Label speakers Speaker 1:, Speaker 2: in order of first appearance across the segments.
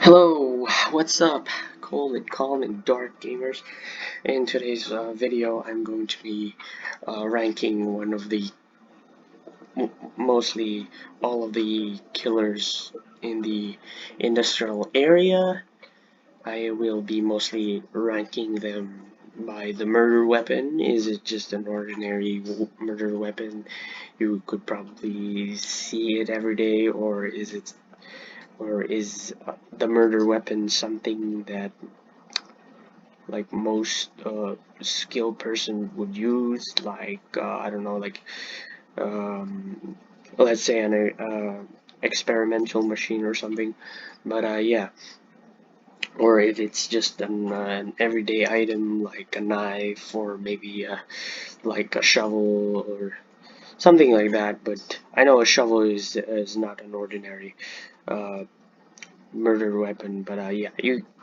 Speaker 1: Hello, what's up, cold and calm and dark gamers? In today's video, I'm going to be ranking one of the mostly all of the killers in the industrial area. I will be mostly ranking them by the murder weapon. Is it just an ordinary murder weapon? You could probably see it every day, or is the murder weapon something that like most skilled person would use, like I don't know, like um, let's say an experimental machine or something. But yeah, or if it's just an everyday item like a knife or maybe like a shovel or something like that. But I know a shovel is not an ordinary uh, murder weapon. But yeah,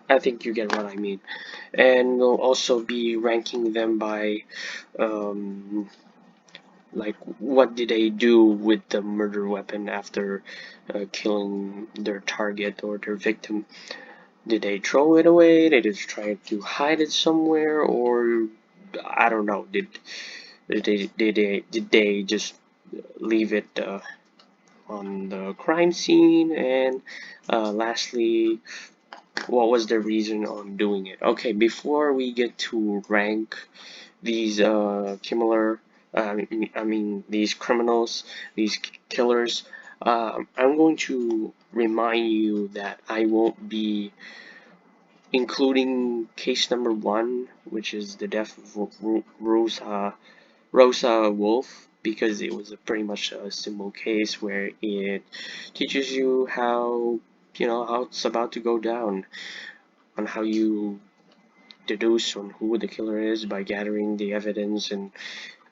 Speaker 1: I think you get what I mean. And we'll also be ranking them by um, like what did they do with the murder weapon after killing their target or their victim. Did they throw it away? Did they try to hide it somewhere? Or I don't know, did they just leave it on the crime scene? And lastly, what was the reason on doing it? Okay, before we get to rank these these criminals, these killers, I'm going to remind you that I won't be including case number 1, which is the death of Rosa Wolf, because it was pretty much a simple case where it teaches you how it's about to go down, on how you deduce on who the killer is by gathering the evidence and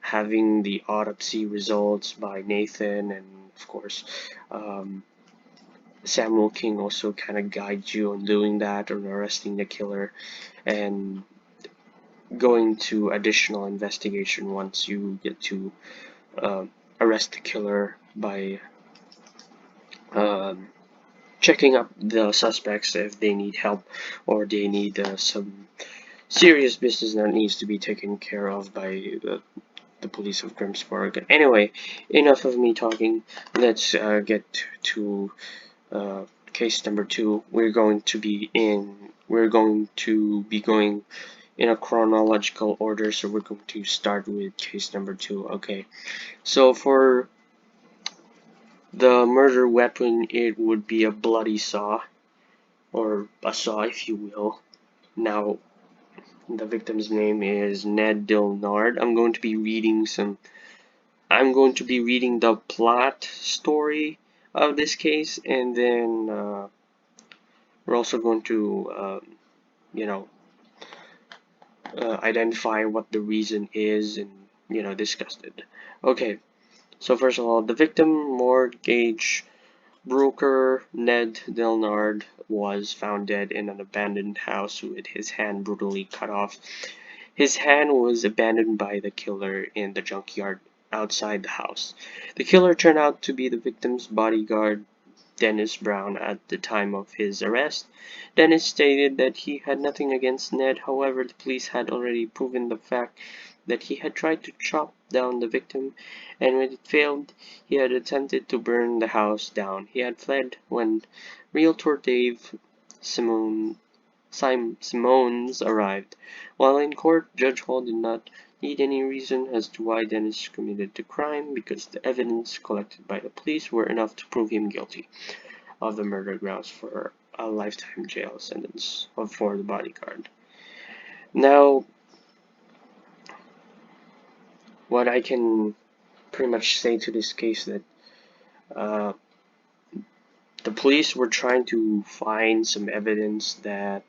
Speaker 1: having the autopsy results by Nathan, and of course Samuel King also kind of guides you on doing that, on arresting the killer and going to additional investigation once you get to uh, arrest the killer by um, checking up the suspects if they need help or they need some serious business that needs to be taken care of by the police of Grimsburg. Anyway, enough of me talking. Let's get to uh, case number 2. We're going to be going in a chronological order, so we're going to start with case number 2. Okay, so for the murder weapon, it would be a bloody saw, or a saw if you will. Now, the victim's name is Ned Dilnard. I'm going to be reading the plot story of this case, and then we're also going to, you know, identify what the reason is and, discuss it. Okay, so first of all, the victim, mortgage broker Ned Delnard, was found dead in an abandoned house with his hand brutally cut off. His hand was abandoned by the killer in the junkyard outside the house. The killer turned out to be the victim's bodyguard, Dennis Brown. At the time of his arrest, Dennis stated that he had nothing against Ned. However, the police had already proven the fact that he had tried to chop down the victim, and when it failed, he had attempted to burn the house down. He had fled when realtor Dave Simones arrived. While in court, Judge Hall did not need any reason as to why Dennis committed the crime, because the evidence collected by the police were enough to prove him guilty of the murder, grounds for a lifetime jail sentence for the bodyguard. Now, what I can pretty much say to this case, that uh, the police were trying to find some evidence that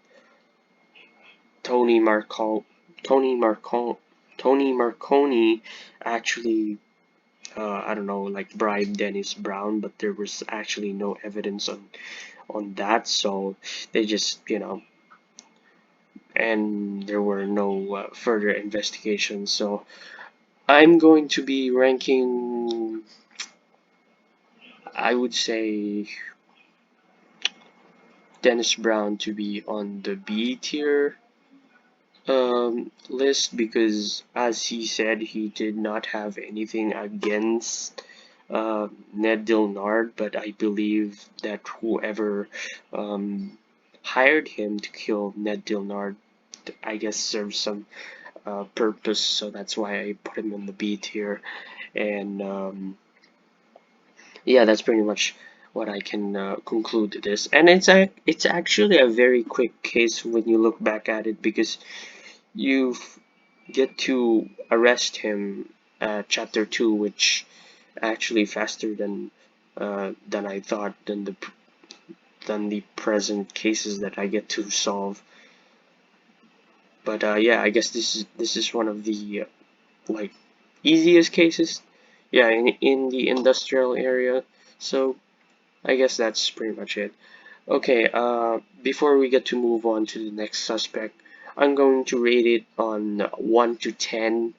Speaker 1: Tony Marco Tony Marco Tony Marconi actually I don't know, like bribed Dennis Brown, but there was actually no evidence on that, so they just, and there were no further investigations. So I'm going to be ranking, I would say, Dennis Brown to be on the B tier list because, as he said, he did not have anything against Ned Dilnard, but I believe that whoever um, hired him to kill Ned Dilnard, I guess, serves some purpose, so that's why I put him in the B tier. And yeah, that's pretty much what I can conclude to this. And it's actually a very quick case when you look back at it because you get to arrest him at chapter 2, which actually faster than I thought than the present cases that I get to solve. But yeah, I guess this is one of the like easiest cases. Yeah, in the industrial area. So I guess that's pretty much it. Okay, before we get to move on to the next suspect, I'm going to rate it on 1 to 10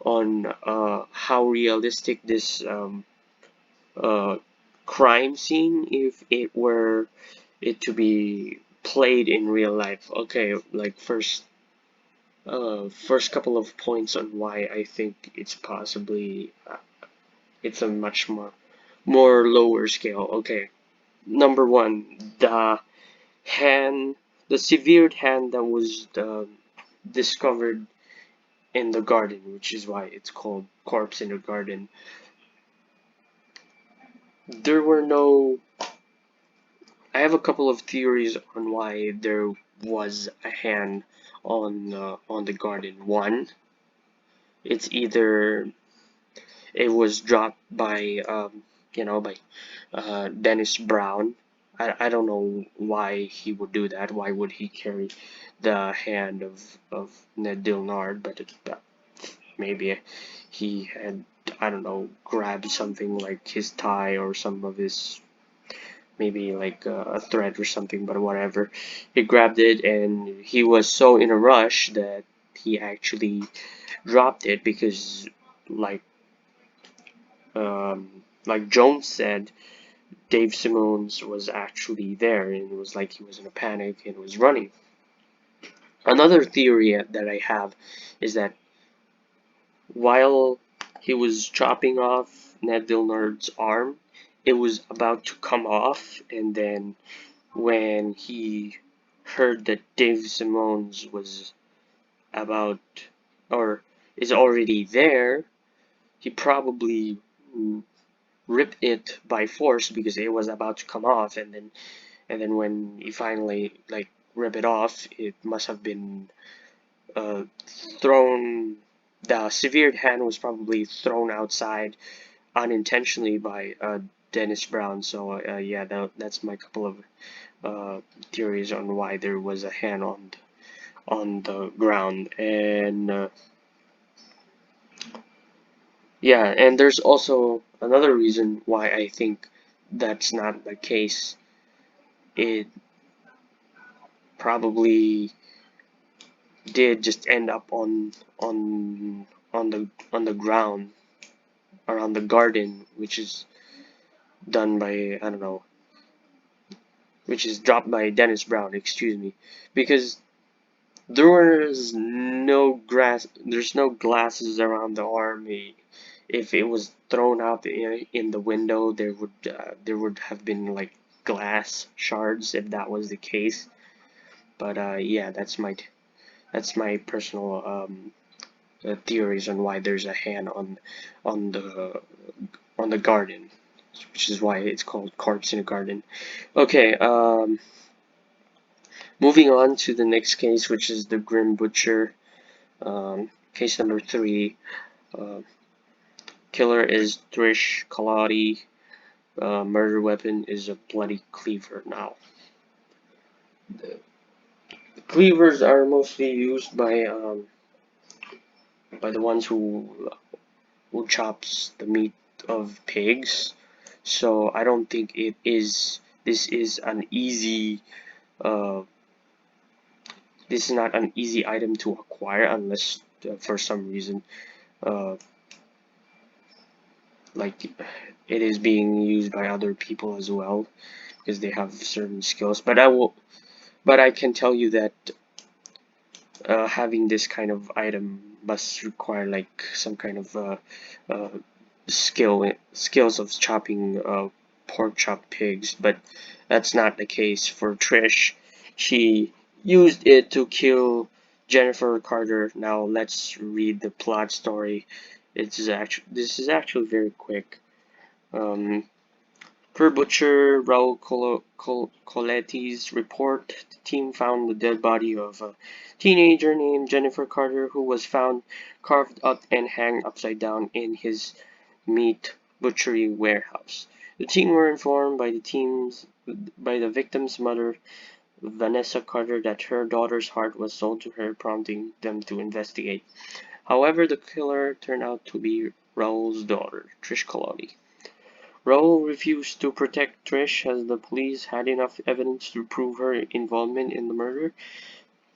Speaker 1: on how realistic this uh, crime scene if it were it to be played in real life. Okay, like first couple of points on why I think it's possibly it's a much more lower scale. Okay, number one, hand, the severed hand that was discovered in the garden, which is why it's called corpse in the garden. There were no. I have a couple of theories on why there was a hand on the garden. One, it's either it was dropped by by Dennis Brown. I don't know why he would do that. Why would he carry the hand of Ned Dilnard? But maybe he had, I don't know, grabbed something like his tie or some of his, maybe like a thread or something, but whatever. He grabbed it and he was so in a rush that he actually dropped it because like like Jones said, Dave Simmons was actually there and it was like he was in a panic and was running. Another theory that I have is that while he was chopping off Ned Dilnard's arm, it was about to come off, and then when he heard that Dave Simmons was about or is already there, he probably ripped it by force because it was about to come off, and then when he finally like rip it off, it must have been uh, thrown. The severed hand was probably thrown outside unintentionally by Dennis Brown. So yeah, that's my couple of theories on why there was a hand on the ground. And yeah, and there's also another reason why I think that's not the case. It probably did just end up on the ground around the garden, which is done by, I don't know, which is dropped by Dennis Brown, excuse me, because there's no glasses around the arm. If it was thrown out in the window, there would have been like glass shards if that was the case. But yeah, that's my personal theories on why there's a hand on the on the garden, which is why it's called Corpse in the Garden. Okay, moving on to the next case, which is the Grim Butcher. Case number 3. Uh, Killer is Trish Coladi. Murder weapon is a bloody cleaver. Now, the cleavers are mostly used by the ones who chops the meat of pigs. So I don't think this is an easy uh, this is not an easy item to acquire unless for some reason uh, like it is being used by other people as well because they have certain skills. But But I can tell you that having this kind of item must require like some kind of uh, skills of chopping pork chop pigs, but that's not the case for Trish. She used it to kill Jennifer Carter. Now let's read the plot story. This is actually very quick. Um, Per butcher Raul Coleti's report, the team found the dead body of a teenager named Jennifer Carter, who was found carved up and hanged upside down in his meat butchery warehouse. The team were informed by the victim's mother, Vanessa Carter, that her daughter's heart was sold to her, prompting them to investigate. However, the killer turned out to be Raul's daughter, Trish Coladi. Raul refused to protect Trish as the police had enough evidence to prove her involvement in the murder.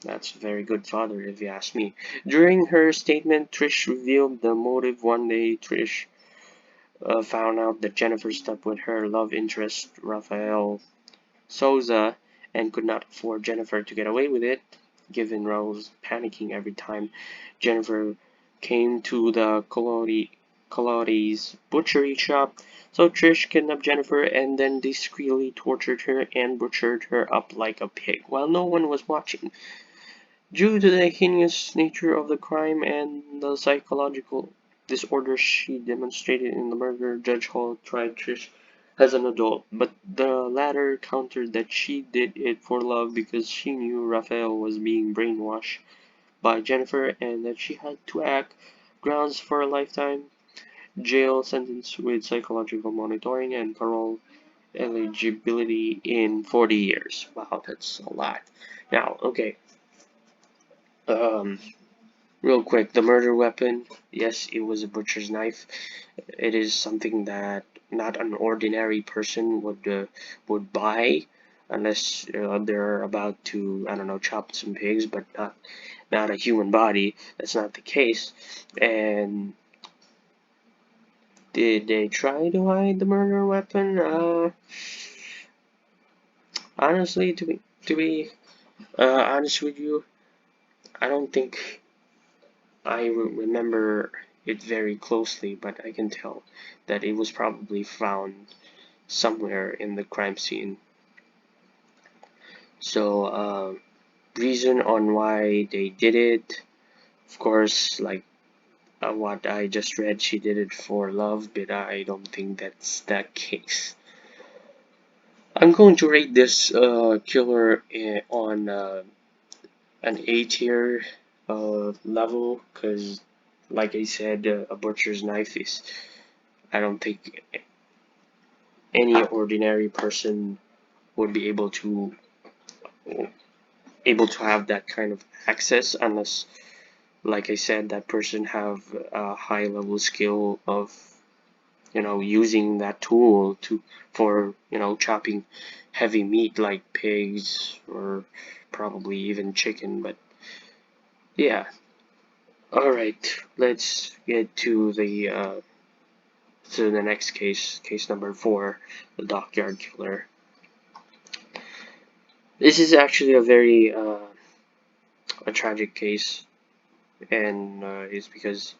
Speaker 1: That's a very good father, if you ask me. During her statement, Trish revealed the motive. One day, Trish found out that Jennifer slept with her love interest, Rafael Souza, and could not afford Jennifer to get away with it, given Raul's panicking every time Jennifer came to the Coladi's butchery shop. So Trish kidnapped Jennifer and then discreetly tortured her and butchered her up like a pig while no one was watching. Due to the heinous nature of the crime and the psychological disorder she demonstrated in the murder, Judge Hall tried Trish as an adult, but the latter countered that she did it for love because she knew Raphael was being brainwashed by Jennifer and that she had to act grounds for a lifetime jail sentence with psychological monitoring and parole eligibility in 40 years. Wow, that's a lot. Now, okay, um, real quick, the murder weapon, yes, it was a butcher's knife. It is something that not an ordinary person would buy unless they're about to, I don't know, chop some pigs, but not a human body. That's not the case. And did they try to hide the murder weapon? Honestly, to be honest with you, I don't think I remember it very closely, but I can tell that it was probably found somewhere in the crime scene. So, reason on why they did it, of course, like what I just read, she did it for love, but I don't think that's the case. I'm going to rate this killer on an A tier level, because, like I said, a butcher's knife is, I don't think any ordinary person would be able to have that kind of access unless, like I said, that person have a high level skill of using that tool to for chopping heavy meat like pigs or probably even chicken. But yeah, all right, let's get to the next case number 4, the dockyard killer. This is actually a very a tragic case, and it's because,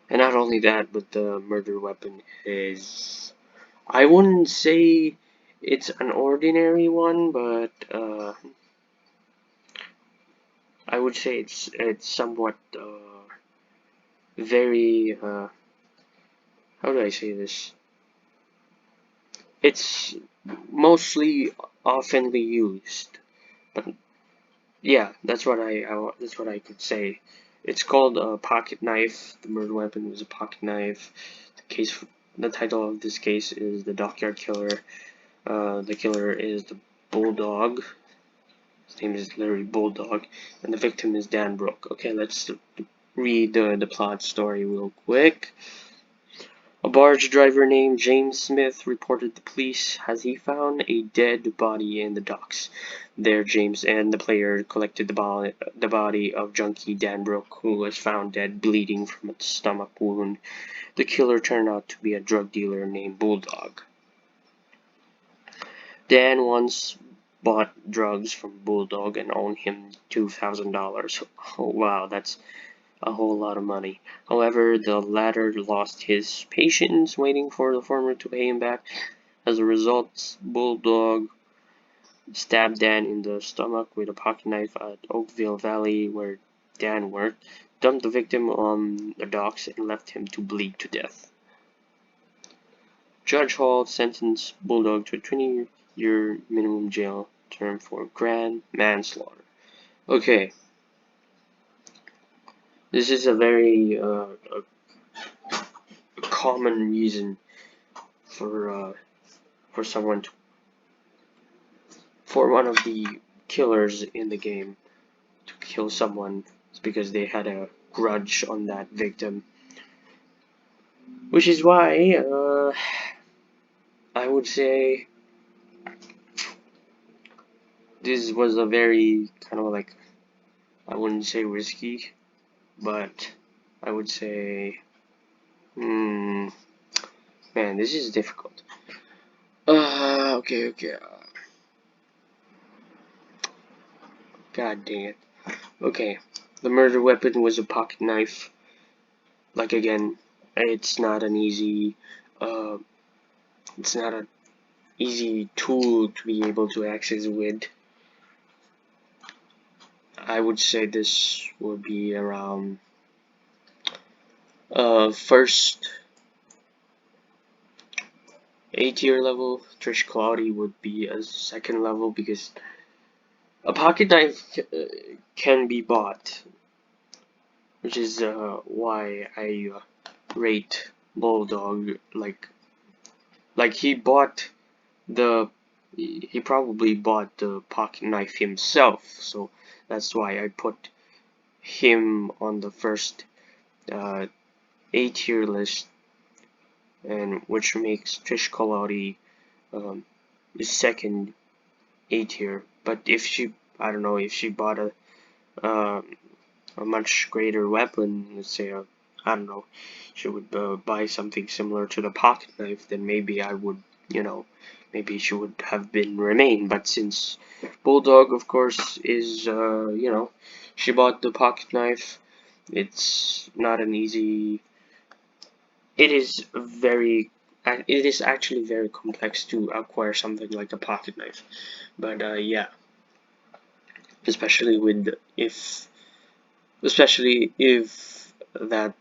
Speaker 1: and not only that, but the murder weapon is, I wouldn't say it's an ordinary one, but I would say it's somewhat very how do I say this? It's mostly oftenly used, but yeah, that's what I could say. It's called a pocket knife. The murder weapon was a pocket knife. The title of this case is the Dockyard Killer. The killer is the Bulldog. His name is literally Bulldog, and the victim is Dan Brooke. Okay, let's read the plot story real quick. A barge driver named James Smith reported to police as he found a dead body in the docks. There, James and the player collected the body of junkie Dan Brooke, who was found dead, bleeding from a stomach wound. The killer turned out to be a drug dealer named Bulldog. Dan once bought drugs from Bulldog and owed him $2,000. Oh, wow, that's a whole lot of money. However, the latter lost his patience waiting for the former to pay him back. As a result, Bulldog stabbed Dan in the stomach with a pocket knife at Oakville Valley, where Dan worked, dumped the victim on the docks, and left him to bleed to death. Judge Hall sentenced Bulldog to a 20-year minimum jail term for grand manslaughter. Okay, this is a very a common reason for someone to, for one of the killers in the game to kill someone. It's because they had a grudge on that victim, which is why I would say this was a very kind of like, I wouldn't say risky, but I would say, man, this is difficult. Okay. God dang it. Okay, the murder weapon was a pocket knife. Like again, it's not an easy, it's not an easy tool to be able to access with. I would say this would be around first A-tier level. Trish Coladi would be a second level because a pocket knife can be bought, which is why I rate Bulldog like he bought the he probably bought the pocket knife himself, so that's why I put him on the first A-tier list, and which makes Trish Coladi the second A-tier. But if she, I don't know, if she bought a much greater weapon, let's say I don't know, she would buy something similar to the pocket knife, then maybe I would, maybe she would have been remain. But since Bulldog, of course, is, she bought the pocket knife, it's not an easy, it is very, it is actually very complex to acquire something like a pocket knife. But yeah, especially with especially if that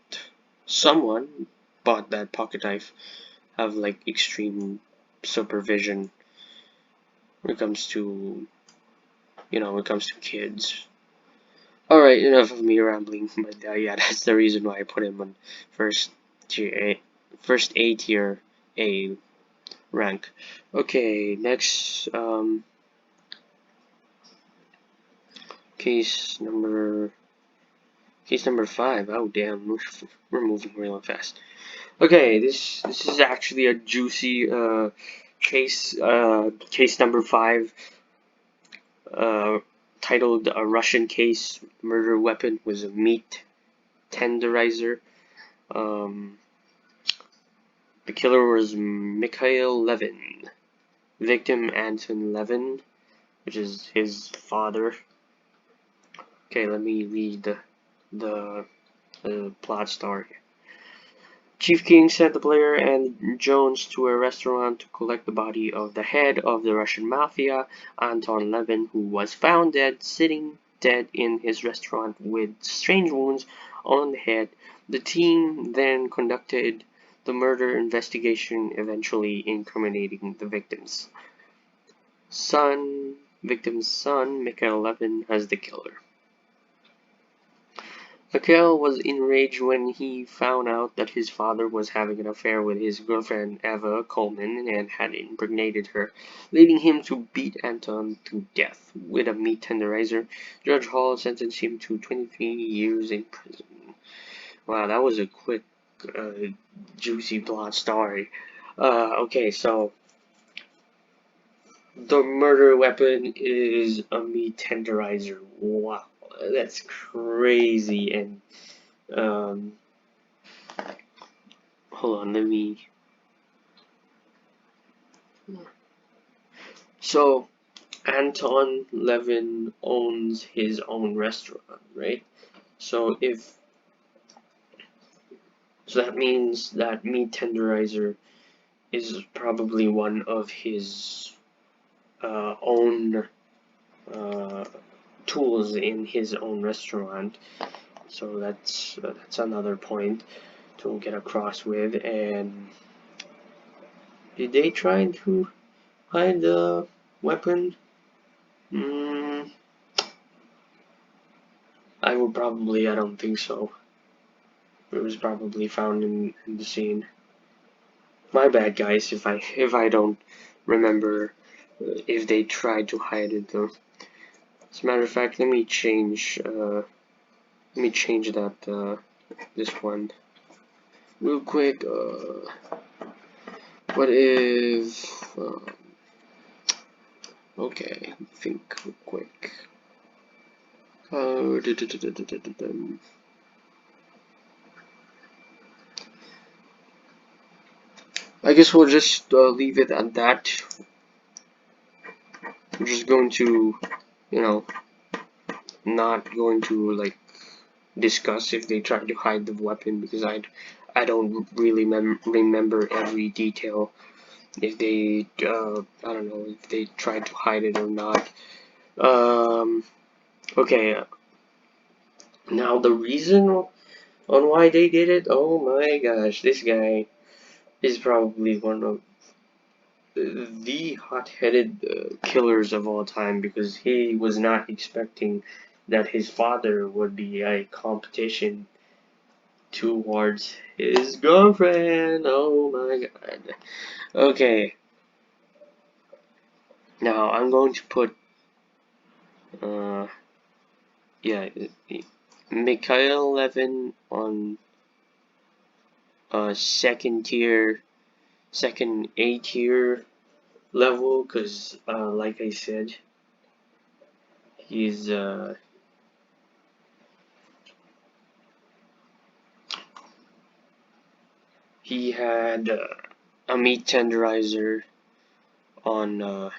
Speaker 1: someone bought that pocket knife have like extreme supervision when it comes to when it comes to kids. All right, enough of me rambling. But yeah, that's the reason why I put him on first tier A, first A tier A rank. Okay, next case number Case number 5. Oh damn, we're moving really fast. Okay, this is actually a juicy case. Case number 5, uh, titled "A Russian Case Murder Weapon Was a Meat Tenderizer." Um, the killer was Mikhail Levin. Victim Anton Levin, which is his father. Okay, let me read the plot story. Chief King sent the player and Jones to a restaurant to collect the body of the head of the Russian mafia, Anton Levin, who was found dead, sitting dead in his restaurant with strange wounds on the head. The team then conducted the murder investigation, eventually incriminating the victim's son, Mikhail Levin, as the killer. Mikhail was enraged when he found out that his father was having an affair with his girlfriend Eva Coleman and had impregnated her, leading him to beat Anton to death with a meat tenderizer. Judge Hall sentenced him to 23 years in prison. Wow, that was a quick, juicy plot story. Okay, so the murder weapon is a meat tenderizer. Wow, that's crazy. And hold on, let me. So Anton Levin owns his own restaurant, right? So that means that meat tenderizer is probably one of his own uh, tools in his own restaurant. So that's another point to get across with. And did they try to hide the weapon? Mm, I don't think so. It was probably found in the scene. My bad, guys, if I don't remember if they tried to hide it though. As a matter of fact, let me change that this one real quick. What if okay, think real quick. Uh, I guess we'll just leave it at that. I'm just going to, you know, not going to like discuss if they tried to hide the weapon because I don't really remember every detail if they I don't know if they tried to hide it or not. Um, okay, now the reason on why they did it. Oh my gosh, this guy is probably one of the hot-headed killers of all time because he was not expecting that his father would be a competition towards his girlfriend. Oh my god. Okay, now I'm going to put uh yeah Mikhail Levin on second tier, second A tier level because like I said, he's he had a meat tenderizer on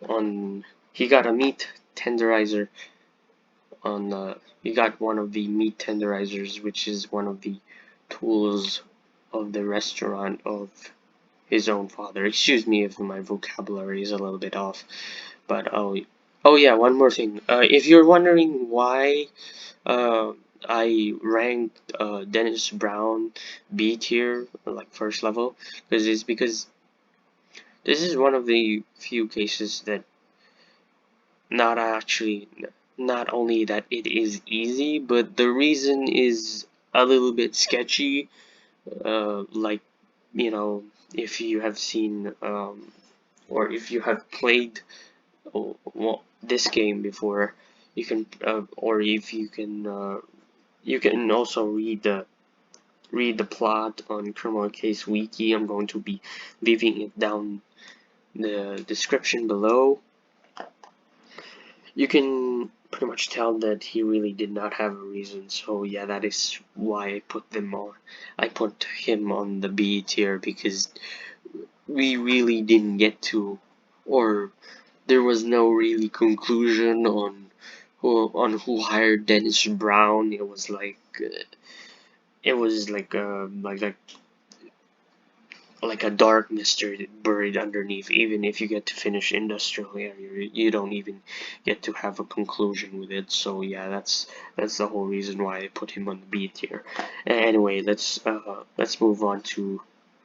Speaker 1: on he got a meat tenderizer on he got one of the meat tenderizers, which is one of the tools of the restaurant of his own father. Excuse me if my vocabulary is a little bit off, but oh yeah, one more thing. If you're wondering why uh, I ranked Dennis Brown B tier, like first level, because this is one of the few cases that not actually not only that it is easy, but the reason is a little bit sketchy. Like you know, if you have seen or if you have played this game before, you can or if you can also read the plot on Criminal Case Wiki. I'm going to be leaving it down the description below. You can pretty much tell that he really did not have a reason. So yeah, that is why I put him on the B tier because we really didn't get to, or there was no really conclusion on who hired Dennis Brown. It was like a dark mystery buried underneath. Even if you get to finish industrial area, you don't even get to have a conclusion with it. So yeah, that's the whole reason why I put him on the B tier. Anyway, let's move on to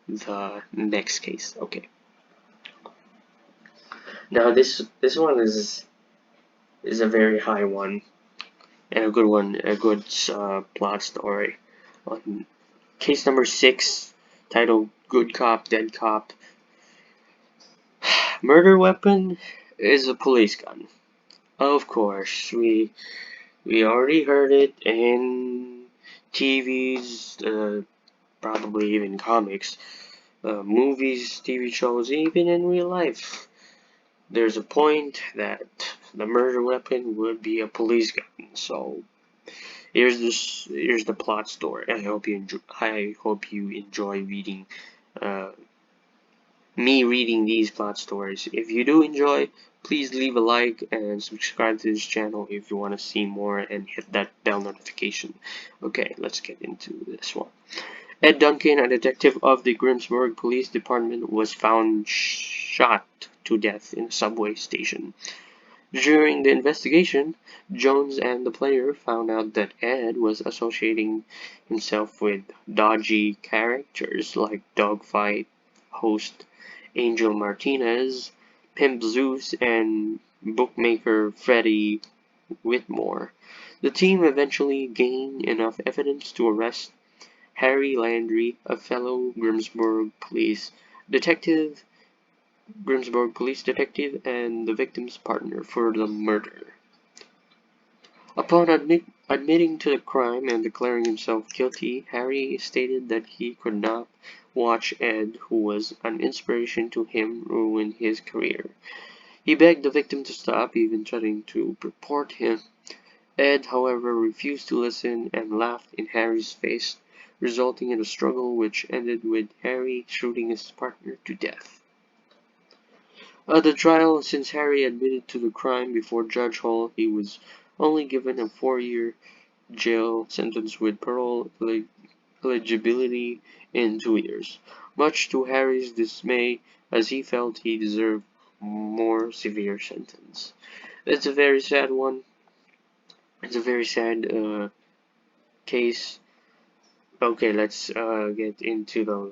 Speaker 1: the next case. Okay, now this one is a very high one and a good one, a good plot story. On case number 6, titled "Good Cop, Dead Cop." Murder weapon is a police gun. Of course, we already heard it in TVs, probably even comics, movies, TV shows, even in real life. There's a point that the murder weapon would be a police gun. So here's the plot story. I hope you enjoy reading uh, me reading these plot stories. If you do enjoy, please leave a like and subscribe to this channel if you want to see more, and hit that bell notification. Okay, let's get into this one. Ed Duncan, a detective of the Grimsburg Police Department, was found shot to death in a subway station. During the investigation, Jones and the player found out that Ed was associating himself with dodgy characters like Dogfight host Angel Martinez, Pimp Zeus, and bookmaker Freddie Whitmore. The team eventually gained enough evidence to arrest Harry Landry, a fellow Grimsburg police detective, and the victim's partner for the murder. Upon admitting to the crime and declaring himself guilty, Harry stated that he could not watch Ed, who was an inspiration to him, ruin his career. He begged the victim to stop, even threatening to report him. Ed, however, refused to listen and laughed in Harry's face, resulting in a struggle which ended with Harry shooting his partner to death. At the trial, since Harry admitted to the crime before Judge Hall, he was only given a 4-year jail sentence with parole eligibility in 2 years, much to Harry's dismay, as he felt he deserved a more severe sentence. It's a very sad one. It's a very sad case. Okay, let's get into the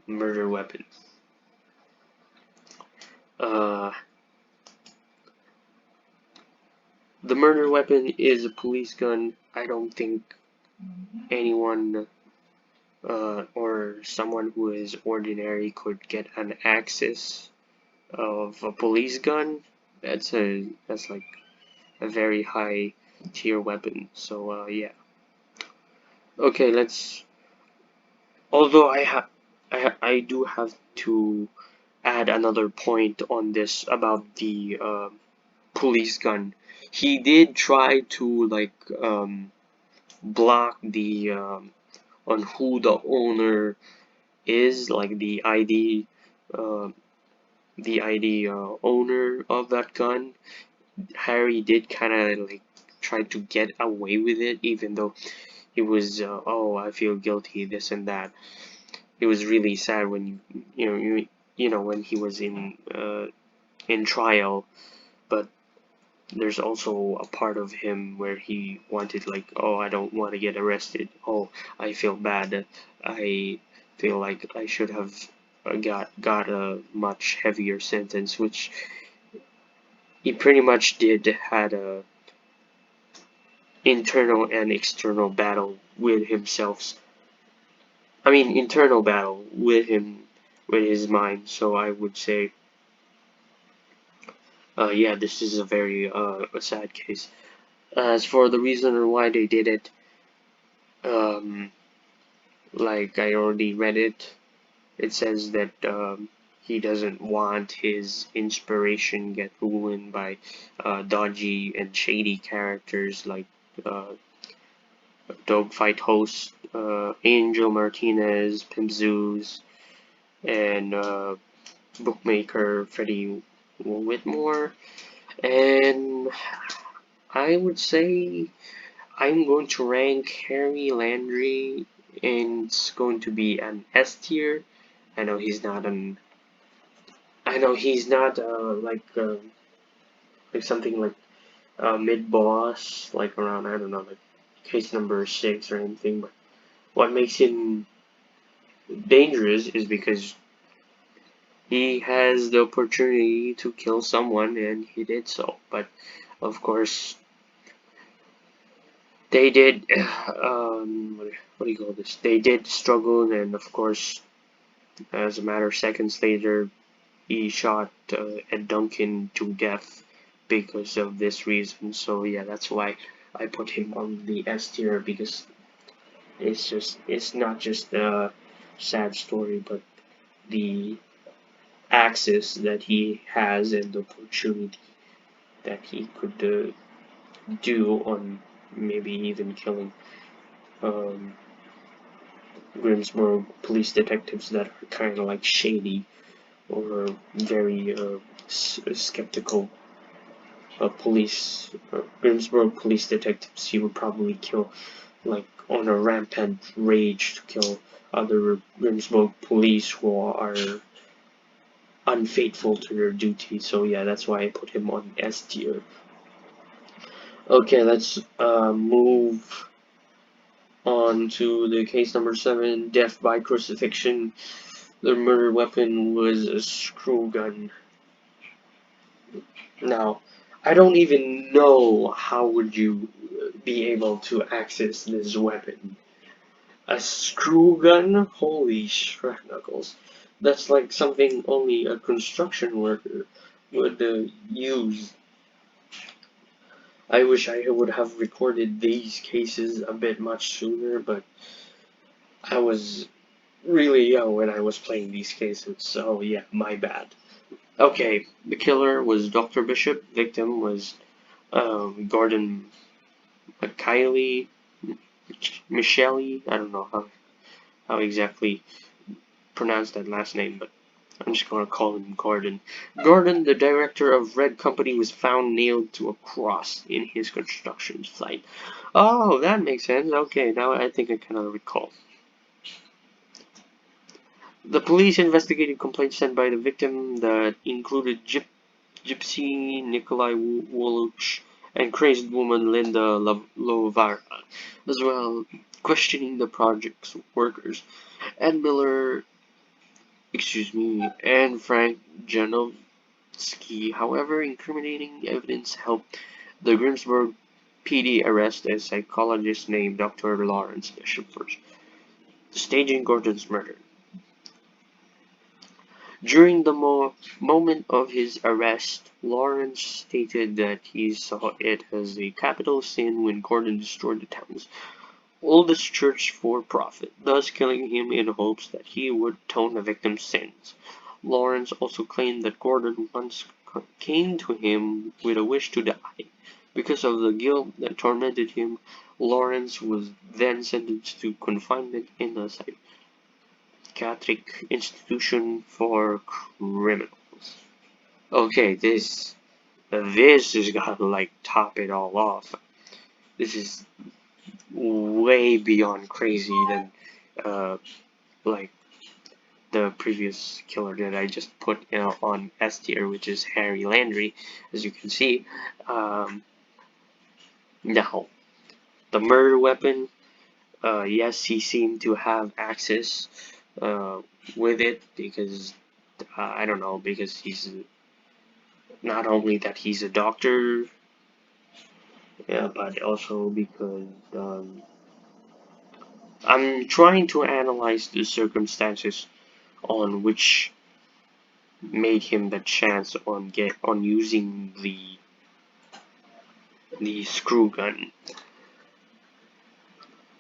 Speaker 1: murder weapon. Uh, the murder weapon is a police gun. I don't think anyone or someone who is ordinary could get an access of a police gun. That's like a very high tier weapon. So yeah. Okay, let's. Although I do have to add another point on this about the police gun. He did try to block the on who the owner is, like uh, the ID owner of that gun. Harry did kind of try to get away with it, even though he was oh, I feel guilty, this and that. It was really sad when you know when he was in trial, but there's also a part of him where he wanted oh, I don't want to get arrested. Oh, I feel bad. I feel like I should have got a much heavier sentence, which he pretty much did. Had a internal and external battle with himself. I mean, internal battle with with his mind. So I would say, yeah, this is a very a sad case. As for the reason or why they did it, um, like I already read it, it says that he doesn't want his inspiration get ruined by dodgy and shady characters like uh, Dogfight host Angel Martinez, Pimp Zeus, and bookmaker Freddie Whitmore. And I would say I'm going to rank Harry Landry, and it's going to be an S tier. I know he's not an. I know he's not like something like mid boss, like around, I don't know, like case number 6 or anything. But what makes him dangerous is because he has the opportunity to kill someone and he did so. But of course, they did. What do you call this? They did struggle, and of course, as a matter of seconds later, he shot Ed Duncan to death because of this reason. So yeah, that's why I put him on the S tier, because it's not just a sad story, but the access that he has and the opportunity that he could do on maybe even killing um, Grimsburg police detectives that are kind of like shady or very skeptical police. Grimsburg police detectives he would probably kill like on a rampant rage to kill other Grimsburg police who are unfaithful to their duty. So yeah, that's why I put him on S tier. Okay, let's move on to the case number 7, death by crucifixion. The murder weapon was a screw gun. Now, I don't even know how would you be able to access this weapon. A screw gun? Holy shrek knuckles. That's like something only a construction worker would use. I wish I would have recorded these cases a bit much sooner, but I was really young when I was playing these cases, so yeah, my bad. Okay, the killer was Dr. Bishop, victim was Gordon Mikhail, Michelle, I don't know how exactly pronounce that last name, but I'm just gonna call him Gordon. Gordon, the director of Red Company, was found nailed to a cross in his construction site. Oh, that makes sense. Okay, now I think I kind of recall. The police investigated complaints sent by the victim that included Gypsy Nikolai Woloch and crazed woman Linda Lovara, as well questioning the project's workers. Ed Miller, and Frank Janowski. However, incriminating evidence helped the Grimsburg PD arrest a psychologist named Dr. Lawrence Bishop for staging Gordon's murder. During the moment of his arrest, Lawrence stated that he saw it as a capital sin when Gordon destroyed the town's oldest church for profit, thus killing him in hopes that he would atone the victim's sins. Lawrence also claimed that Gordon once came to him with a wish to die. Because of the guilt that tormented him, Lawrence was then sentenced to confinement in a psychiatric institution for criminals. Okay, this is gotta like top it all off. This is way beyond crazy than like the previous killer that I just put on S tier, which is Harry Landry, as you can see. Now, the murder weapon, yes, he seemed to have access with it because I don't know, because he's not only that he's a doctor, yeah, but also because I'm trying to analyze the circumstances on which made him the chance on using the screw gun.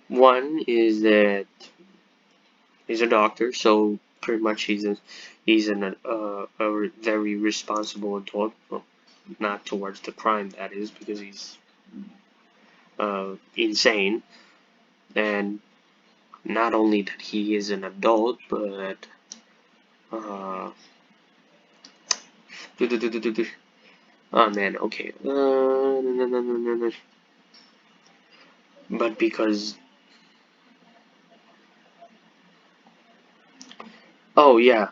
Speaker 1: One is that he's a doctor, so pretty much he's a very responsible adult. Well, not towards the crime, that is, because he's insane. And not only that he is an adult, but uh, oh man, okay. But because oh yeah,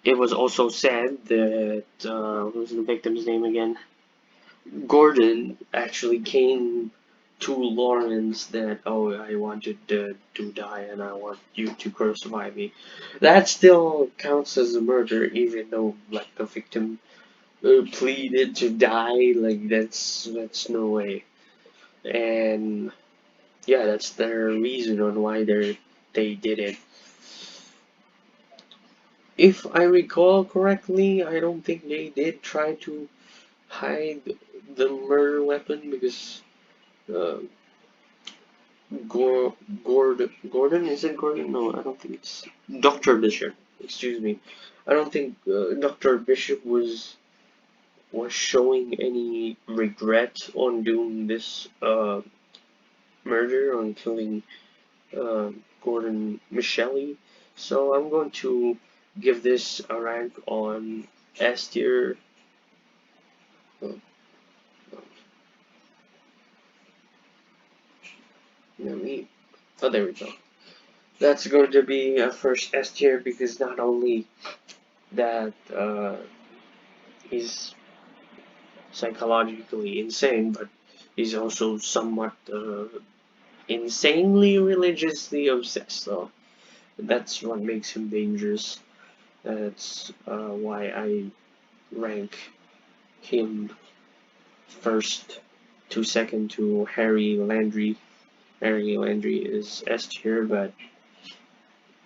Speaker 1: it was also said that what was the victim's name again? Gordon actually came to Lawrence that, oh, I wanted to die and I want you to crucify me. That still counts as a murder, even though like the victim pleaded to die. Like that's no way. And yeah, that's their reason on why they did it. If I recall correctly, I don't think they did try to hide the murder weapon because uh, Gordon, is it Gordon? No, I don't think it's Dr. Bishop. Excuse me. I don't think Dr. Bishop was showing any regret on doing this murder, on killing Gordon Michele. So I'm going to give this a rank on S tier. Oh, let me. Oh, there we go. That's going to be a first S tier because not only that he's psychologically insane, but he's also somewhat insanely religiously obsessed. So that's what makes him dangerous. That's why I rank him first to second to Harry Landry. Harry Landry is S tier, but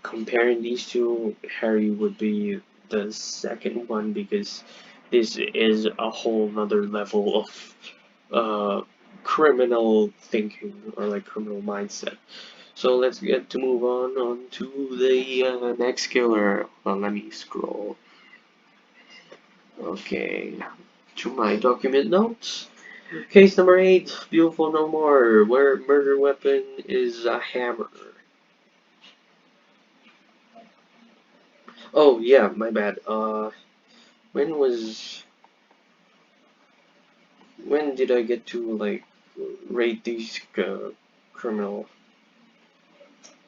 Speaker 1: comparing these two, Harry would be the second one because this is a whole nother level of criminal thinking or like criminal mindset. So let's get to move on to the next killer. Well, let me scroll. Okay, to my document notes. Case number 8, Beautiful No More, where murder weapon is a hammer. Oh yeah, my bad. When was when did I get to like rate these criminal?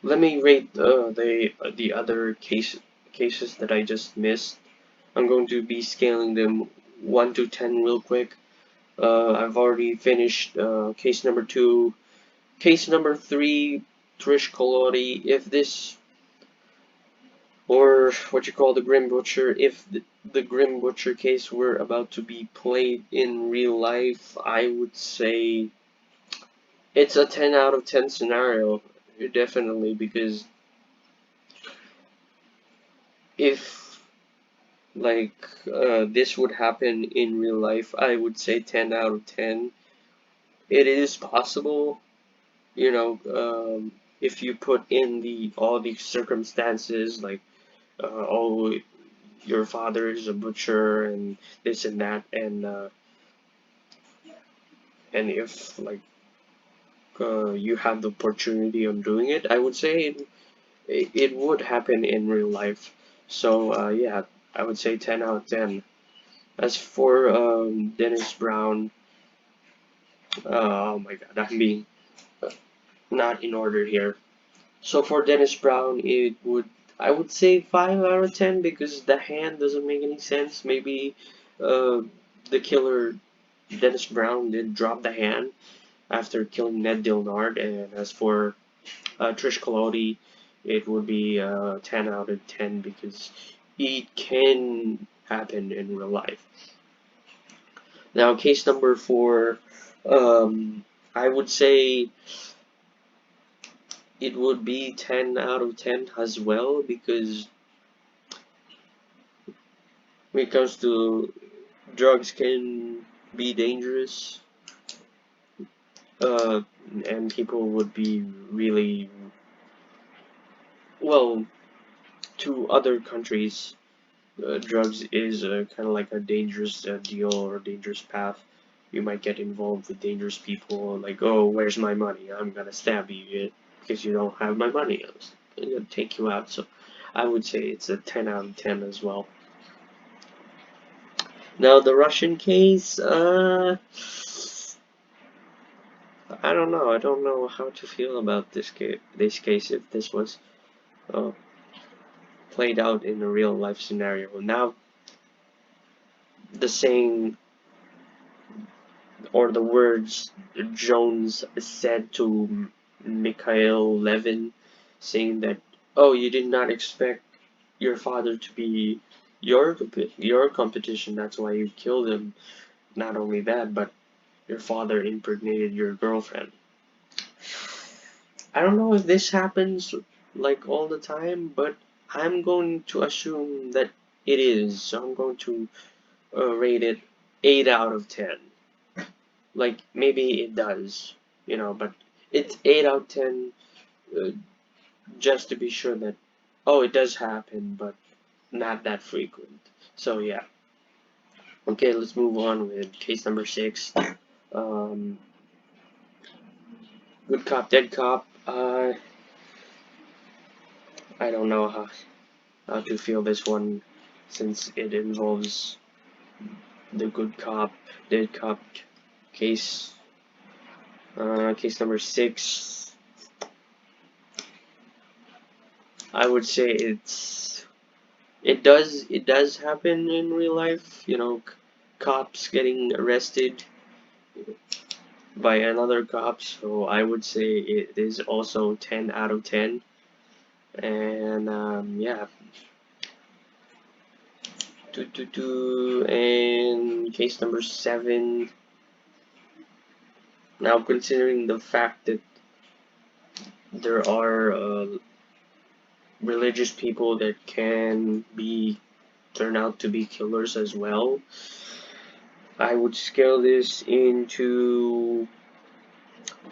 Speaker 1: Let me rate the other cases that I just missed. I'm going to be scaling them 1 to 10 real quick. I've already finished case number 2. Case number 3, Trish Coladi. If this, or what you call the Grim Butcher, if the Grim Butcher case were about to be played in real life, I would say it's a 10 out of 10 scenario. Definitely, because if like this would happen in real life, I would say 10 out of 10. It is possible, you know, if you put in all the circumstances, like oh, your father is a butcher and this and that, and if like you have the opportunity of doing it, I would say it would happen in real life. So yeah, I would say 10 out of 10. As for Dennis Brown, oh my god, I'm being not in order here. So for Dennis Brown, I would say 5 out of 10 because the hand doesn't make any sense. Maybe uh, the killer Dennis Brown did drop the hand after killing Ned Dilnard, and as for Trish Colodi, it would be 10 out of 10 because it can happen in real life. Now, case number 4, I would say it would be 10 out of 10 as well because when it comes to drugs can be dangerous, uh, and people would be really, well, to other countries, drugs is kind of like a dangerous deal or dangerous path. You might get involved with dangerous people, like, oh, where's my money? I'm gonna stab you because you don't have my money. I'm gonna take you out. So I would say it's a 10 out of 10 as well. Now the Russian case, I don't know. I don't know how to feel about this case if this was uh, played out in a real life scenario. Now the saying or the words Jones said to Mikhail Levin, saying that, "Oh, you did not expect your father to be your competition. That's why you killed him. Not only that, but your father impregnated your girlfriend." I don't know if this happens like all the time, but I'm going to assume that it is. So I'm going to rate it 8 out of 10. Like maybe it does, but it's 8 out of 10 uh, just to be sure that, oh, it does happen, but not that frequent. So yeah. Okay, let's move on with case number 6. Um, Good cop, dead cop. I don't know how to feel this one, since it involves the good cop, dead cop case. Case number 6. I would say it does happen in real life. You know, cops getting arrested by another cop. So I would say it is also 10 out of 10. And yeah. And case number 7. Now, considering the fact that there are religious people that can turn out to be killers as well, I would scale this into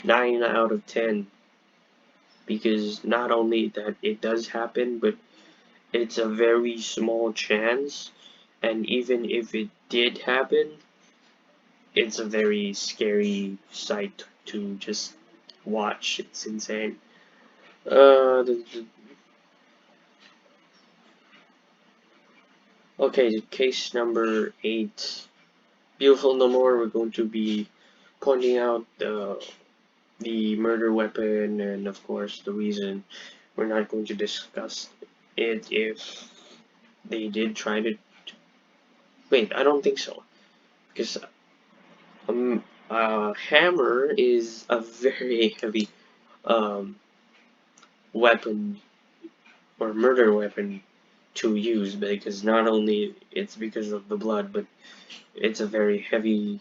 Speaker 1: 9 out of 10, because not only that it does happen, but it's a very small chance, and even if it did happen, it's a very scary sight to just watch. It's insane. Okay, case number 8. Beautiful no more. We're going to be pointing out the murder weapon, and of course the reason. We're not going to discuss it if they did try to. Wait, I don't think so, because a hammer is a very heavy um, weapon or murder weapon to use, because not only it's because of the blood, but it's a very heavy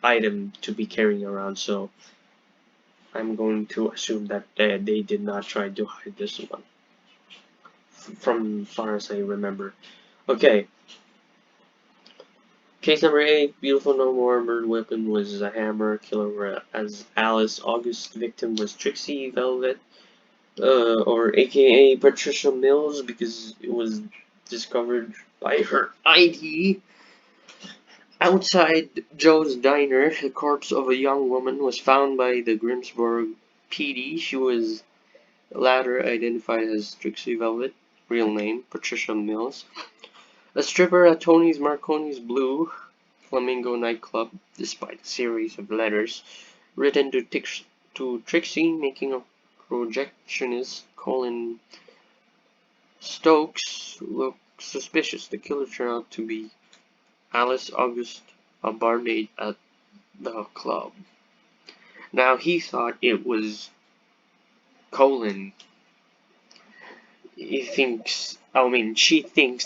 Speaker 1: item to be carrying around. So I'm going to assume that they did not try to hide this one, from far as I remember. Okay, case number 8. Beautiful no more. Murder weapon was a hammer. Killer as Alice. August victim was Trixie Velvet, or AKA Patricia Mills, because it was discovered by her ID. Outside Joe's diner, the corpse of a young woman was found by the Grimsburg PD. She was later identified as Trixie Velvet, real name Patricia Mills, a stripper at Tony's Marconi's Blue Flamingo nightclub, despite a series of letters written to Trixie, making a projectionist Colin Stokes look suspicious. The killer turned out to be Alice August, a barmaid at the club. Now, he thought it was Colin. She thinks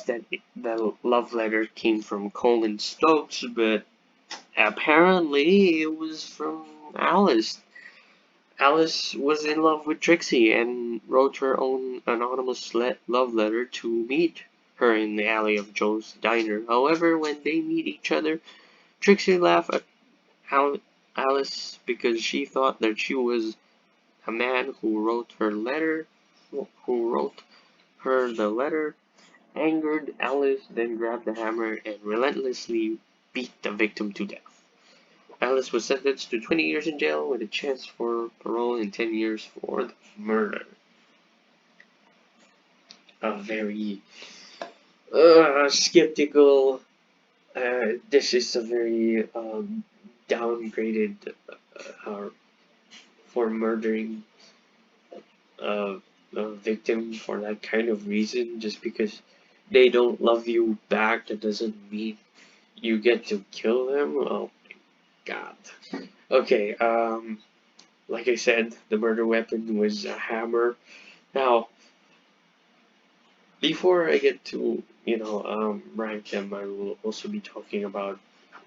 Speaker 1: that the love letter came from Colin Stokes, but apparently it was from Alice. Alice was in love with Trixie and wrote her own anonymous love letter to meet her in the alley of Joe's diner. However, when they meet each other, Trixie laughed at Alice because she thought that she was a man who wrote her the letter. Angered, Alice then grabbed the hammer and relentlessly beat the victim to death. Alice was sentenced to 20 years in jail with a chance for parole and 10 years for the murder. A very skeptical. This is a very downgraded for murdering a victim for that kind of reason. Just because they don't love you back, that doesn't mean you get to kill them. Oh my god. Okay, like I said, the murder weapon was a hammer. Now, before I get to, rank them, I will also be talking about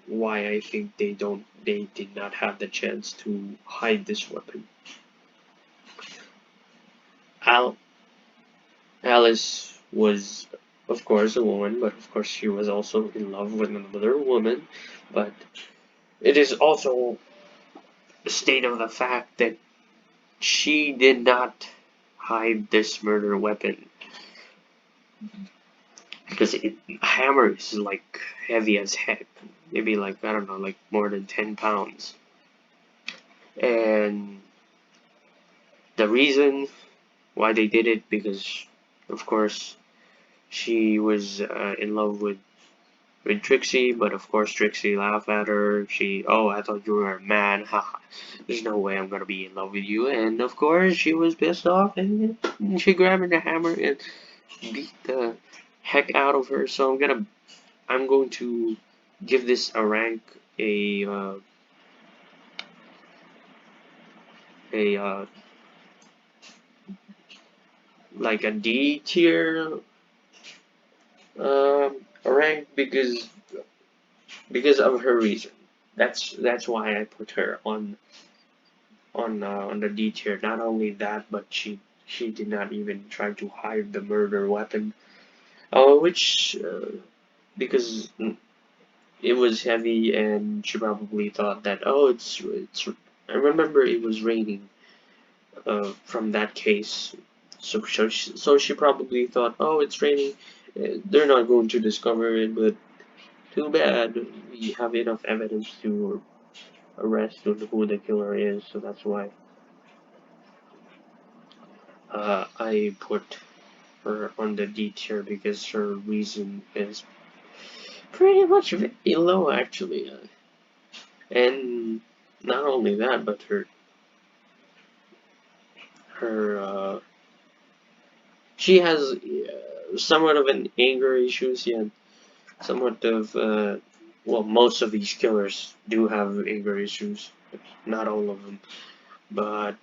Speaker 1: why I think they did not have the chance to hide this weapon. Alice was, of course, a woman, but of course she was also in love with another woman. But it is also a state of the fact that she did not hide this murder weapon, because a hammer is like heavy as heck, maybe like, I don't know, like more than 10 pounds. And the reason why they did it, because of course she was in love with Trixie, but of course Trixie laughed at her. Oh, I thought you were a man, haha. There's no way I'm gonna be in love with you. And of course she was pissed off, and she grabbed the hammer and beat the heck out of her. So I'm going to give this a rank, a like a D tier rank, because of her reason. That's why I put her on the D tier. Not only that, but she did not even try to hide the murder weapon, which because it was heavy, and she probably thought that, oh, it's. I remember it was raining from that case, so she probably thought, oh, it's raining, they're not going to discover it, but too bad, we have enough evidence to arrest who the killer is, so that's why I put her on the D tier, because her reason is pretty much very low, actually, and not only that, but her she has somewhat of an anger issue. She had somewhat of well, most of these killers do have anger issues, not all of them, but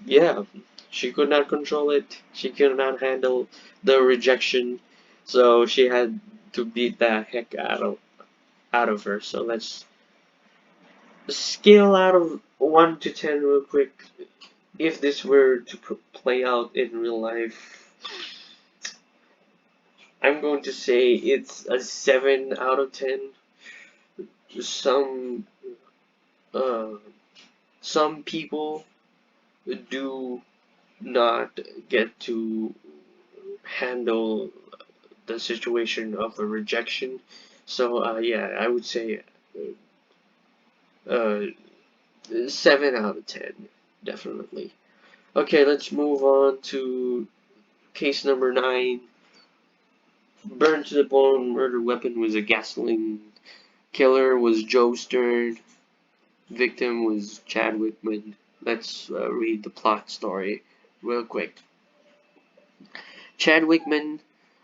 Speaker 1: yeah, she could not control it. She could not handle the rejection, so she had to beat the heck out of her. So let's scale out of 1 to 10 real quick. If this were to play out in real life, I'm going to say it's a 7 out of 10. Some uh, some people do not get to handle the situation of a rejection. So yeah, I would say uh, 7 out of 10, definitely. Okay, let's move on to case number 9. Burned to the bone murder weapon was a gasoline. Killer was Joe Stern. Victim was Chad Whitman. Let's read the plot story real quick. Chad Whitman,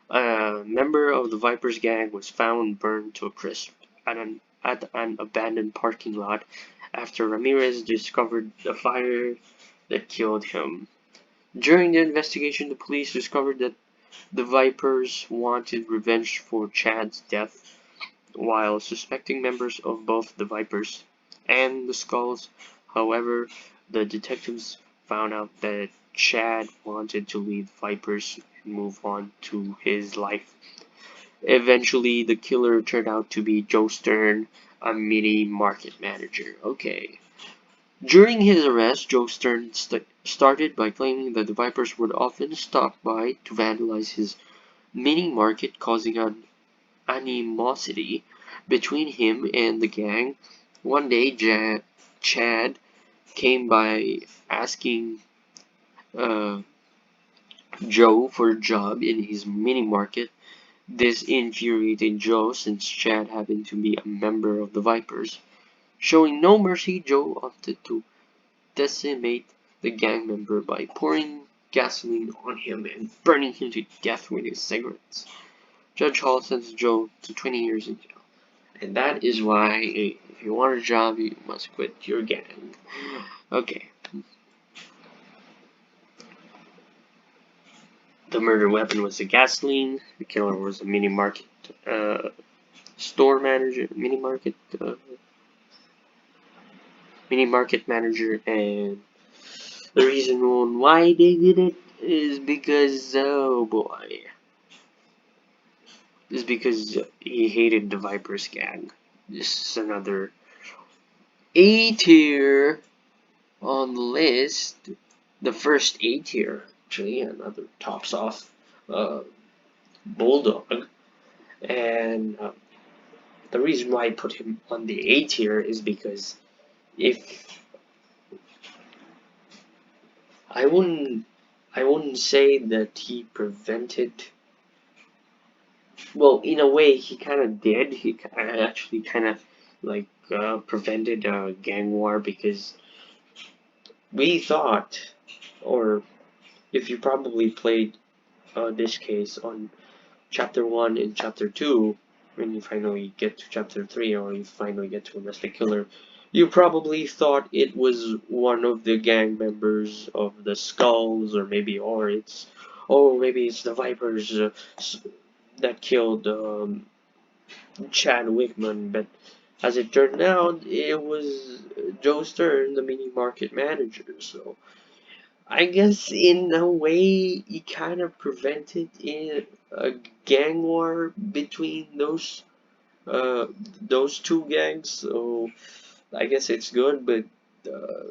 Speaker 1: a member of the Vipers gang, was found burned to a crisp at an abandoned parking lot after Ramirez discovered the fire that killed him. During the investigation, the police discovered that the Vipers wanted revenge for Chad's death, while suspecting members of both the Vipers and the Skulls. However, the detectives found out that Chad wanted to leave Vipers and move on to his life. Eventually, the killer turned out to be Joe Stern, a mini market manager. Okay. During his arrest, Joe Stern started by claiming that the Vipers would often stop by to vandalize his mini market, causing an animosity between him and the gang. One day, Chad came by asking uh, Joe for a job in his mini market. This infuriated Joe, since Chad happened to be a member of the Vipers. Showing no mercy, Joe opted to decimate the gang member by pouring gasoline on him and burning him to death with his cigarettes. Judge Hall sentenced Joe to 20 years in jail. And that is why, if you want a job, you must quit your gang. Okay. The murder weapon was the gasoline. The killer was a mini market store manager, mini market manager, and the reason why they did it is because, oh boy, is because he hated the Vipers gang. This is another A tier on the list. The first A tier, actually, another tops off Bulldog. And the reason why I put him on the A tier is because if I wouldn't I wouldn't say that he prevented. Well, in a way, he kind of did. He actually kind of like prevented a gang war because we thought, or if you probably played this case on chapter 1 and chapter 2, when you finally get to chapter 3 or you finally get to arrest the killer, you probably thought it was one of the gang members of the Skulls, or maybe, maybe it's the Vipers that killed Chad Wickman, but as it turned out, it was Joe Stern, the mini market manager, so I guess in a way he kind of prevented a gang war between those two gangs. So I guess it's good, uh,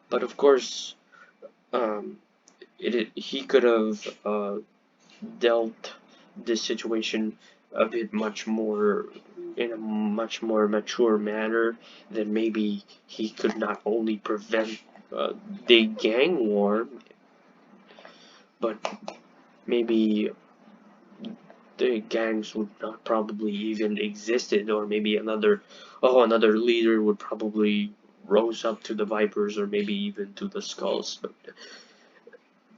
Speaker 1: but of course um, he could have dealt this situation a bit much more in a much more mature manner. Then maybe he could not only prevent the gang war, but maybe the gangs would not probably even existed, or maybe another leader would probably rose up to the Vipers, or maybe even to the Skulls.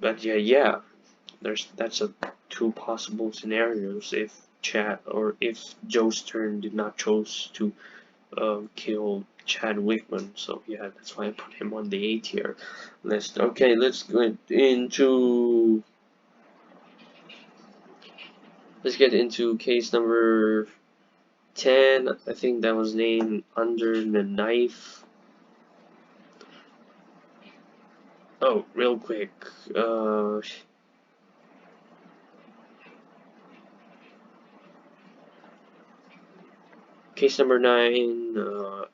Speaker 1: But yeah, that's a two possible scenarios if Chad or if Joe Stern did not choose to kill Chad Wickman. So yeah, that's why I put him on the A tier list. Okay, let's get into case number 10. I think that was named Under the Knife. Oh, real quick. Case number 9.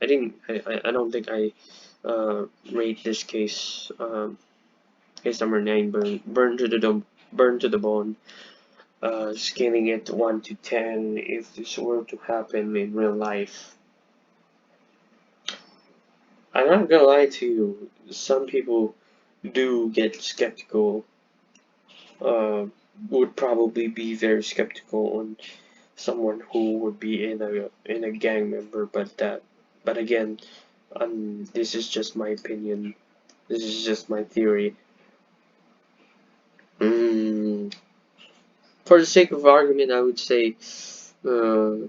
Speaker 1: I don't think I rate this case. Case number 9. Burn to the bone. Scaling it 1 to 10. If this were to happen in real life, I'm not gonna lie to you. Some people do get skeptical. Uh, would probably be very skeptical on someone who would be in a gang member, but again, this is just my opinion. This is just my theory. Mm, for the sake of argument, I would say uh,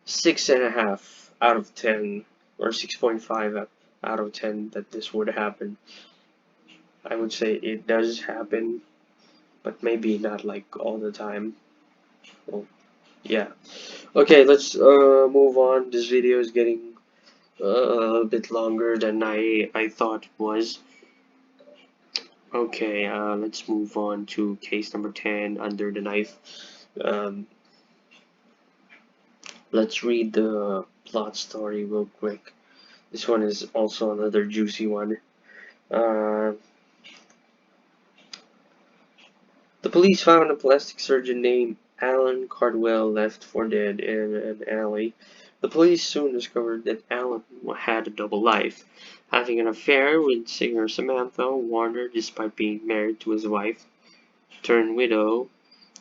Speaker 1: 6.5 out of 10, or 6.5 out of 10 that this would happen. I would say it does happen, but maybe not like all the time. Well, yeah. Okay, let's move on. This video is getting a bit longer than I thought it was. Okay, let's move on to case number 10, Under the Knife. Um, let's read the plot story real quick. This one is also another juicy one. Uh, the police found a plastic surgeon named Alan Cardwell left for dead in an alley. The police soon discovered that Alan had a double life, having an affair with singer Samantha Warner despite being married to his wife, turned widow,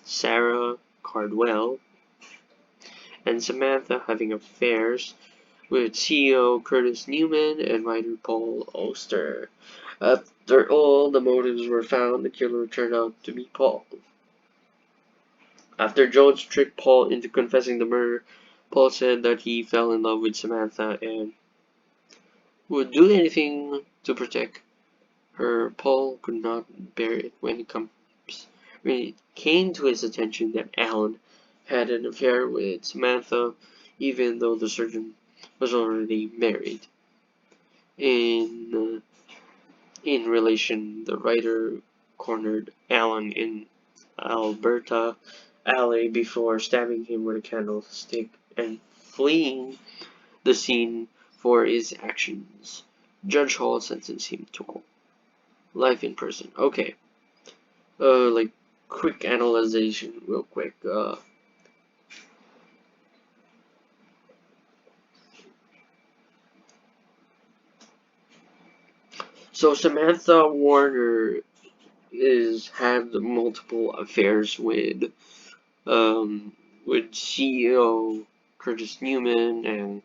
Speaker 1: Sarah Cardwell, and Samantha having affairs with CEO Curtis Newman and writer Paul Auster. After all the motives were found, the killer turned out to be Paul. After Jones tricked Paul into confessing the murder, Paul said that he fell in love with Samantha and would do anything to protect her. Paul could not bear it when it came to his attention that Alan had an affair with Samantha, even though the surgeon was already married. In relation, the writer cornered Alan in Alberta Alley before stabbing him with a candlestick and fleeing the scene for his actions. Judge Hall sentenced him to life in prison. Okay. Like quick analyzation, real quick. So Samantha Warner is had multiple affairs um with CEO Curtis Newman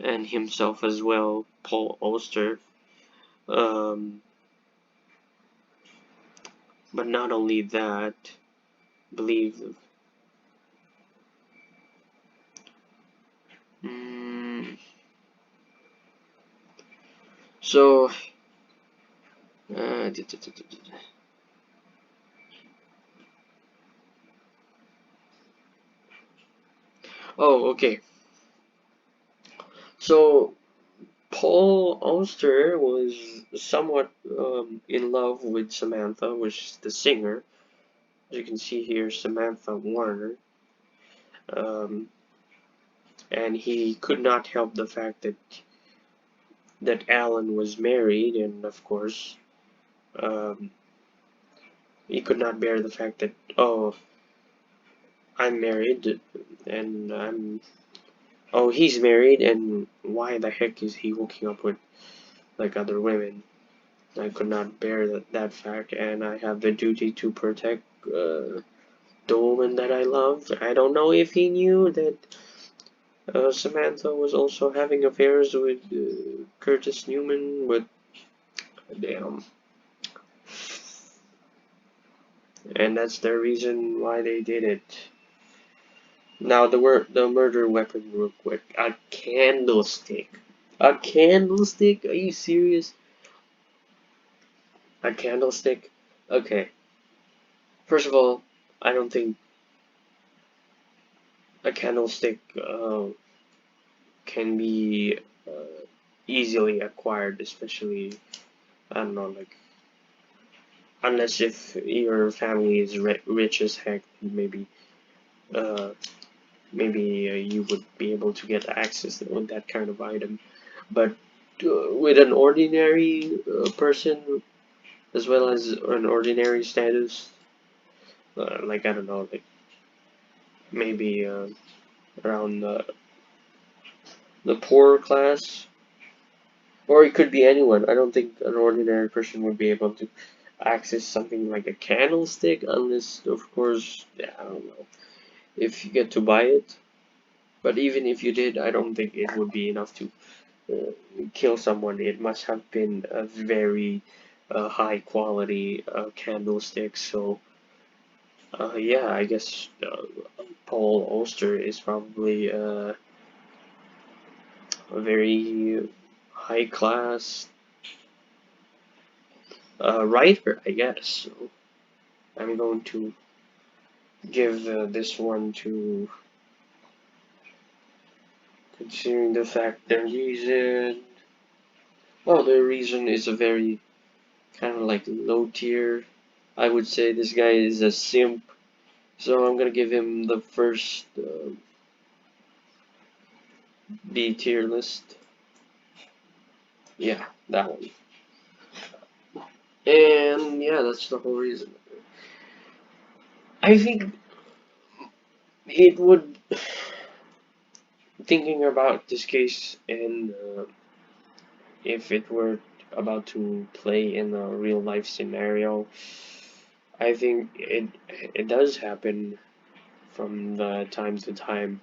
Speaker 1: and himself as well, Paul Ulster. Um, but not only that, I believe. Mm, so, uh, oh, okay. So Paul Auster was somewhat in love with Samantha, which is the singer. As you can see here, Samantha Warner. Um, and he could not help the fact that Alan was married, and of course, um, he could not bear the fact that, oh, I'm married, and oh, he's married, and why the heck is he hooking up with like other women? I could not bear that fact, and I have the duty to protect the woman that I love. I don't know if he knew that Samantha was also having affairs with Curtis Newman, but damn. And that's the reason why they did it. Now the murder weapon real quick. A candlestick. A candlestick? Are you serious? A candlestick? Okay. First of all, I don't think a candlestick can be easily acquired, especially, I don't know, like, unless if your family is rich as heck, maybe, uh, you would be able to get access to that kind of item. But with an ordinary person, as well as an ordinary status, like, I don't know, like, maybe around the poorer class, or it could be anyone. I don't think an ordinary person would be able to access something like a candlestick unless, of course, yeah, I don't know, if you get to buy it. But even if you did, I don't think it would be enough to kill someone. It must have been a very high quality candlestick. So, yeah, I guess Paul Auster is probably a very high class writer, I guess. So I'm going to give this one to, considering the fact the reason. Well, the reason is a very kind of like low tier. I would say this guy is a simp, so I'm gonna give him the first B tier list. Yeah, that one. And yeah, that's the whole reason. I think it would, thinking about this case, and if it were about to play in a real life scenario, I think it does happen from the time to time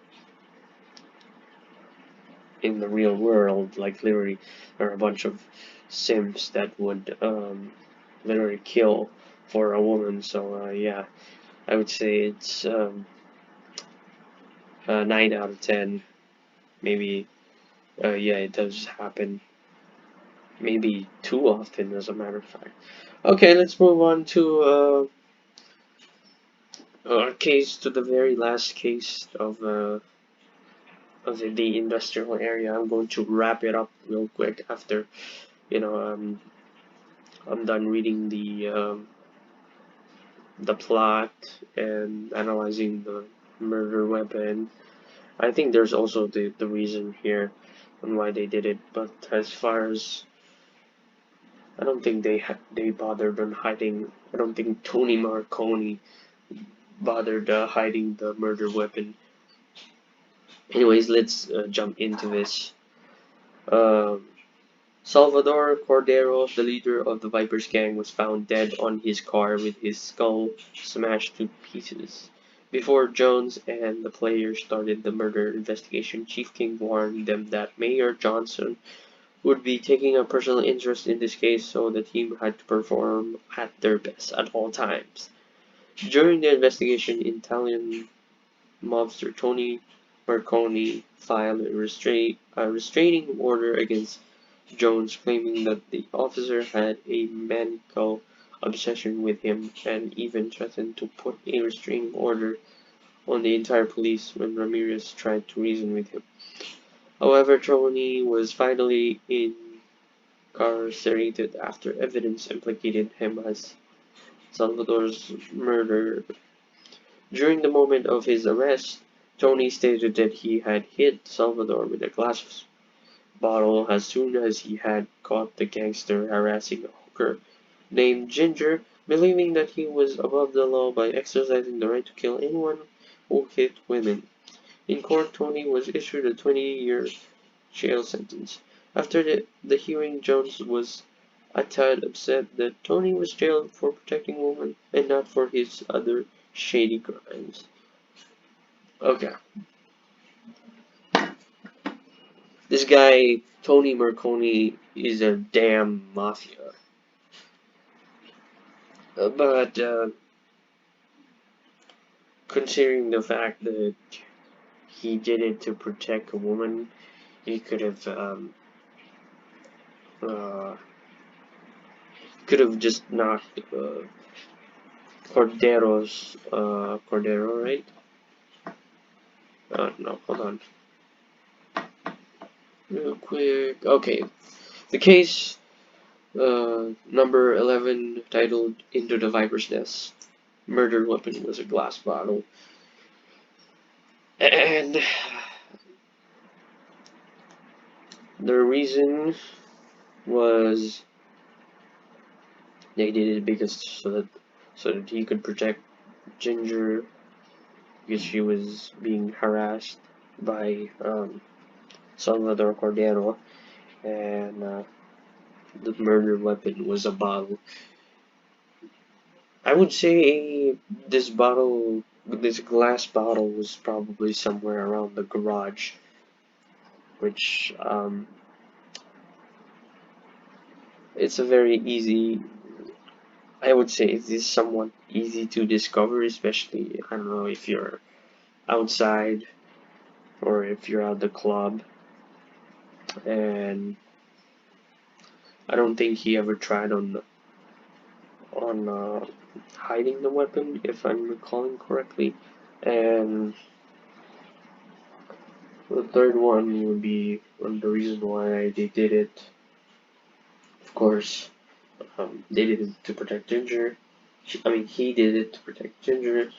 Speaker 1: in the real world. Like, literally, there are a bunch of simps that would literally kill for a woman. So yeah, I would say it's 9 out of 10. Maybe yeah, it does happen. Maybe too often, as a matter of fact. Okay, let's move on to our case, to the very last case of the industrial area. I'm going to wrap it up real quick after, you know, I'm done reading the plot and analyzing the murder weapon. I think there's also the reason here on why they did it, but as far as, I don't think they bothered on hiding. I don't think Tony Marconi bothered hiding the murder weapon. Anyways, let's jump into this. Um, Salvador Cordero, the leader of the Vipers gang, was found dead on his car with his skull smashed to pieces. Before Jones and the players started the murder investigation, Chief King warned them that Mayor Johnson would be taking a personal interest in this case, so the team had to perform at their best at all times. During the investigation, Italian mobster Tony Marconi filed a restraining order against Jones, claiming that the officer had a maniacal obsession with him and even threatened to put a restraining order on the entire police when Ramirez tried to reason with him. However, Tony was finally incarcerated after evidence implicated him as Salvador's murderer. During the moment of his arrest, Tony stated that he had hit Salvador with a glass bottle as soon as he had caught the gangster harassing a hooker named Ginger, believing that he was above the law by exercising the right to kill anyone who hit women. In court, Tony was issued a 20-year jail sentence. After the hearing, Jones was a tad upset that Tony was jailed for protecting women and not for his other shady crimes. Okay. This guy, Tony Marconi, is a damn mafia. But considering the fact that he did it to protect a woman, he could have just knocked Cordero, right? No, hold on. Real quick. Okay. The case number 11, titled Into the Viper's Nest. Murder weapon was a glass bottle. And the reason was they did it because so that he could protect Ginger, because she was being harassed by Salvador Cordero, and the murder weapon was a bottle. I would say this glass bottle was probably somewhere around the garage, which it's a very easy, I would say it is somewhat easy to discover, especially, I don't know, if you're outside or if you're at the club. And I don't think he ever tried on hiding the weapon, if I'm recalling correctly. And the third one would be the reason why they did it. Of course, they did it to protect Ginger. He did it to protect Ginger.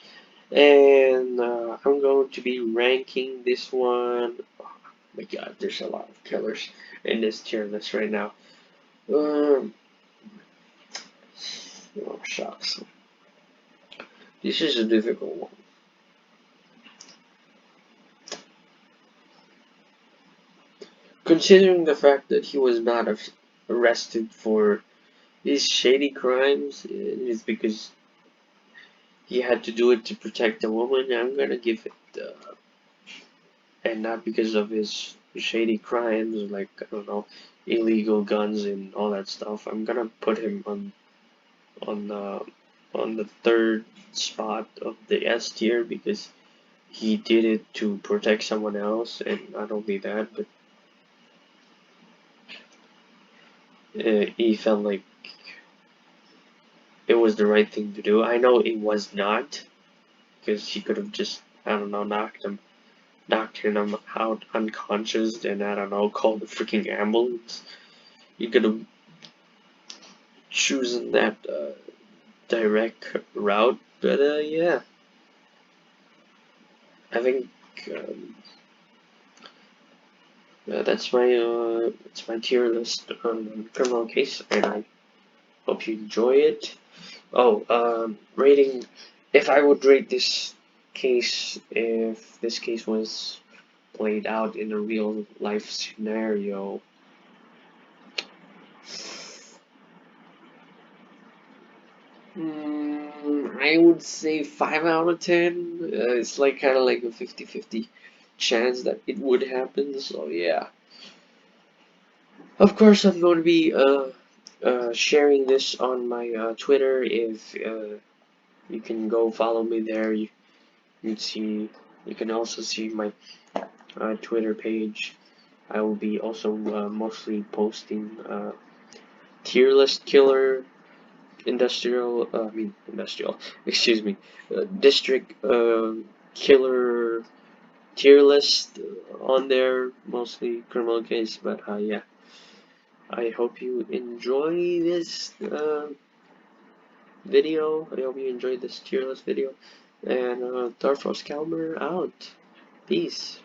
Speaker 1: And I'm going to be ranking this one. Oh my god, there's a lot of killers in this tier list right now. Oh, shucks. This is a difficult one. Considering the fact that he was not arrested for his shady crimes, it's because he had to do it to protect a woman, I'm gonna give it, and not because of his shady crimes, like, I don't know, illegal guns and all that stuff. I'm gonna put him on the third spot of the S tier because he did it to protect someone else, and not only that, but he felt like it was the right thing to do. I know it was not, because he could have just, I don't know, knocked him out unconscious, and I don't know, called the freaking ambulance. He could have chosen that direct route, but yeah, I think that's my tier list on criminal case, and I hope you enjoy it. Oh, rating. If I would rate this case, if this case was played out in a real life scenario,
Speaker 2: I would say 5 out of 10. It's like kind of like a 50-50 chance that it would happen. So yeah, of course I'm going to be sharing this on my Twitter. If you can go follow me there, you see. You can also see my Twitter page. I will be also mostly posting tier list killer industrial, excuse me, district killer tier list on there, mostly criminal case. But yeah, I hope you enjoy this video. I hope you enjoyed this tier list video. And Darfrost Calmer out. Peace.